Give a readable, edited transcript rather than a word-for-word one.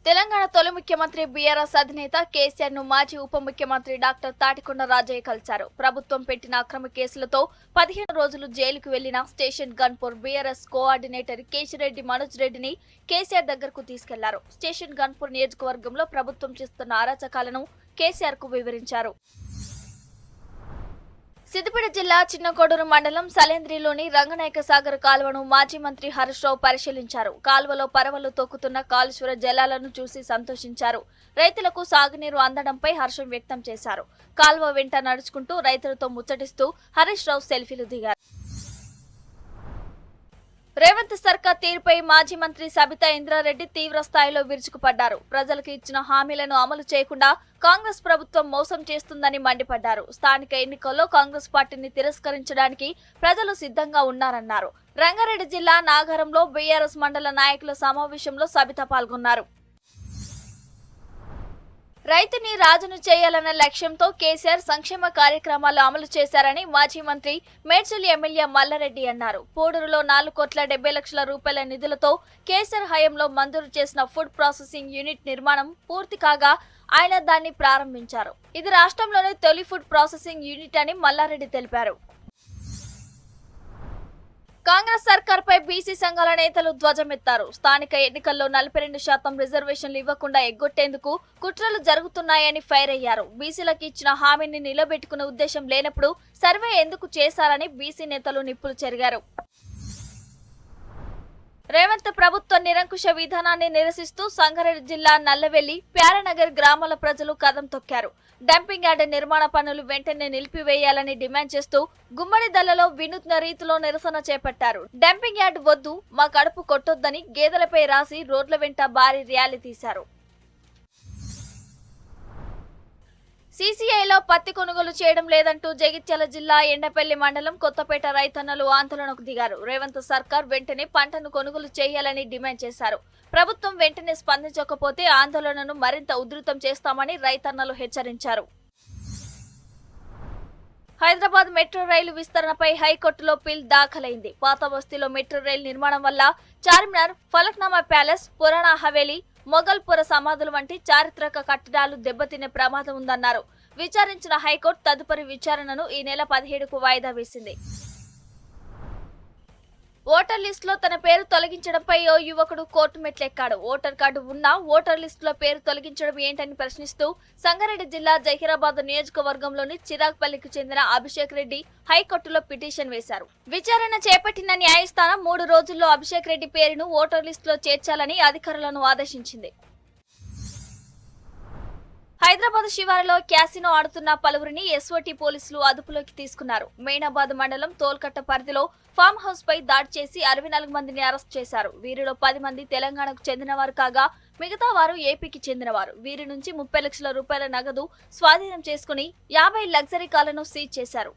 తెలంగాణ తొలి ముఖ్యమంత్రి బీఆర్ఎస్ అధినేత కేసీఆర్ ను మాజీ ఉప ముఖ్యమంత్రి డాక్టర్ తాటికొండ రాజయ్య కలిశారు. ప్రభుత్వం పెట్టిన అక్రమ కేసులతో 15 రోజులు జైలుకు వెళ్లిన స్టేషన్ గన్పూర్ బీఆర్ఎస్ కోఆర్డినేటర్ కేశిరెడ్డి మనోజ్ రెడ్డిని కేసీఆర్ దగ్గరకు తీసుకెళ్లారు. స్టేషన్ గన్పూర్ నియోజకవర్గంలో ప్రభుత్వం చేస్తున్న అరాచకాలను కేసీఆర్ కు వివరించారు. సిద్దిపేట జిల్లా చిన్నకోడూరు మండలం సలేంద్రిలోని రంగనాయక సాగర్ కాలువను మాజీ మంత్రి హరీష్ రావు పరిశీలించారు. కాలువలో పరవళ్లు తొక్కుతున్న కాళేశ్వర జలాలను చూసి సంతోషించారు. రైతులకు సాగునీరు అందడంపై హర్షం వ్యక్తం చేశారు. కాలువ వెంట నడుచుకుంటూ రైతులతో ముచ్చటిస్తూ హరీష్ రావు సెల్ఫీలు దిగారు. రేవంత్ సర్కార్ తీరుపై మాజీ మంత్రి సబితా ఇంద్రారెడ్డి తీవ్ర స్థాయిలో విరుచుకుపడ్డారు. ప్రజలకు ఇచ్చిన హామీలను అమలు చేయకుండా కాంగ్రెస్ ప్రభుత్వం మోసం చేస్తుందని మండిపడ్డారు. స్థానిక ఎన్నికల్లో కాంగ్రెస్ పార్టీని తిరస్కరించడానికి ప్రజలు సిద్ధంగా ఉన్నారన్నారు. రంగారెడ్డి జిల్లా నాగారంలో బీఆర్ఎస్ మండల నాయకుల సమావేశంలో సబిత పాల్గొన్నారు. రైతుని రాజును చేయాలన్న లక్ష్యంతో కేసీఆర్ సంక్షేమ కార్యక్రమాలు అమలు చేశారని మాజీ మంత్రి మేడ్చల్ ఎమ్మెల్యే మల్లారెడ్డి అన్నారు. పోడూరులో 4,70,00,000 రూపాయల నిధులతో కేసీఆర్ హయాంలో మంజూరు చేసిన ఫుడ్ ప్రాసెసింగ్ యూనిట్ నిర్మాణం పూర్తి కాగా ఆయన దాన్ని ప్రారంభించారు. ఇది రాష్ట్రంలోనే తొలి ఫుడ్ ప్రాసెసింగ్ యూనిట్ అని మల్లారెడ్డి తెలిపారు. కాంగ్రెస్ సర్కార్పై బీసీ సంఘాల నేతలు ధ్వజమెత్తారు. స్థానిక ఎన్నికల్లో 42% రిజర్వేషన్లు ఇవ్వకుండా ఎగ్గొట్టేందుకు కుట్రలు జరుగుతున్నాయని ఫైర్ అయ్యారు. బీసీలకు ఇచ్చిన హామీని నిలబెట్టుకునే ఉద్దేశం లేనప్పుడు సర్వే ఎందుకు చేశారని బీసీ నేతలు నిప్పులు చెరిగారు. రేవంత్ ప్రభుత్వ నిరంకుశ విధానాన్ని నిరసిస్తూ సంగారెడ్డి జిల్లా నల్లవెల్లి ప్యారనగర్ గ్రామాల ప్రజలు కదం తొక్కారు. డంపింగ్ యార్డ్ నిర్మాణ పనులు వెంటనే నిలిపివేయాలని డిమాండ్ చేస్తూ గుమ్మడిదల్లలో వినూత్న రీతిలో నిరసన చేపట్టారు. డంపింగ్ యార్డ్ వద్దు, మా కడుపు కొట్టొద్దని గేదెలపై రాసి రోడ్ల వెంట భారీ ర్యాలీ తీశారు. సీసీఐలో పత్తి కొనుగోలు చేయడం లేదంటూ జగిత్యాల జిల్లా ఎండపల్లి మండలం కొత్తపేట రైతన్నలు ఆందోళనకు దిగారు. రేవంత్ సర్కార్ వెంటనే పంటను కొనుగోలు చేయాలని డిమాండ్ చేశారు. ప్రభుత్వం వెంటనే స్పందించకపోతే ఆందోళనను మరింత ఉధృతం చేస్తామని రైతన్నలు హెచ్చరించారు. హైదరాబాద్ మెట్రో రైలు విస్తరణపై హైకోర్టులో పిల్ దాఖలైంది. పాత బస్తీలో మెట్రో రైలు నిర్మాణం వల్ల చార్మినార్, ఫలక్నామా ప్యాలెస్, పురాణా హవేలీ, మొగల్పుర సమాధులు వంటి చారిత్రక కట్టడాలు దెబ్బతినే ప్రమాదం ఉందన్నారు. విచారించిన హైకోర్టు తదుపరి విచారణను ఈ నెల 17కు వాయిదా వేసింది. ఓటర్ లిస్టులో తన పేరు తొలగించడంపై ఓ యువకుడు కోర్టు మెట్లెక్కాడు. ఓటర్ కార్డు ఉన్నా ఓటర్ లిస్టులో పేరు తొలగించడం ఏంటని ప్రశ్నిస్తూ సంగారెడ్డి జిల్లా జహీరాబాద్ నియోజకవర్గంలోని చిరాగ్పల్లికి చెందిన అభిషేక్ రెడ్డి హైకోర్టులో పిటిషన్ వేశారు. విచారణ చేపట్టిన న్యాయస్థానం 3 రోజుల్లో అభిషేక్ రెడ్డి పేరును ఓటర్ లిస్టులో చేర్చాలని అధికారులను ఆదేశించింది. హైదరాబాద్ శివారులో క్యాసినో ఆడుతున్న పలువురిని ఎస్ఓటీ పోలీసులు అదుపులోకి తీసుకున్నారు. మెయినాబాద్ మండలం తోల్కట్ట పరిధిలో ఫామ్ హౌస్ పై దాడి చేసి 64 మందిని అరెస్ట్ చేశారు. వీరిలో 10 మంది తెలంగాణకు చెందినవారు కాగా మిగతా వారు ఏపీకి చెందినవారు. వీరి నుంచి 30 లక్షల రూపాయల నగదు స్వాధీనం చేసుకుని 50 లగ్జరీ కార్లను సీజ్ చేశారు.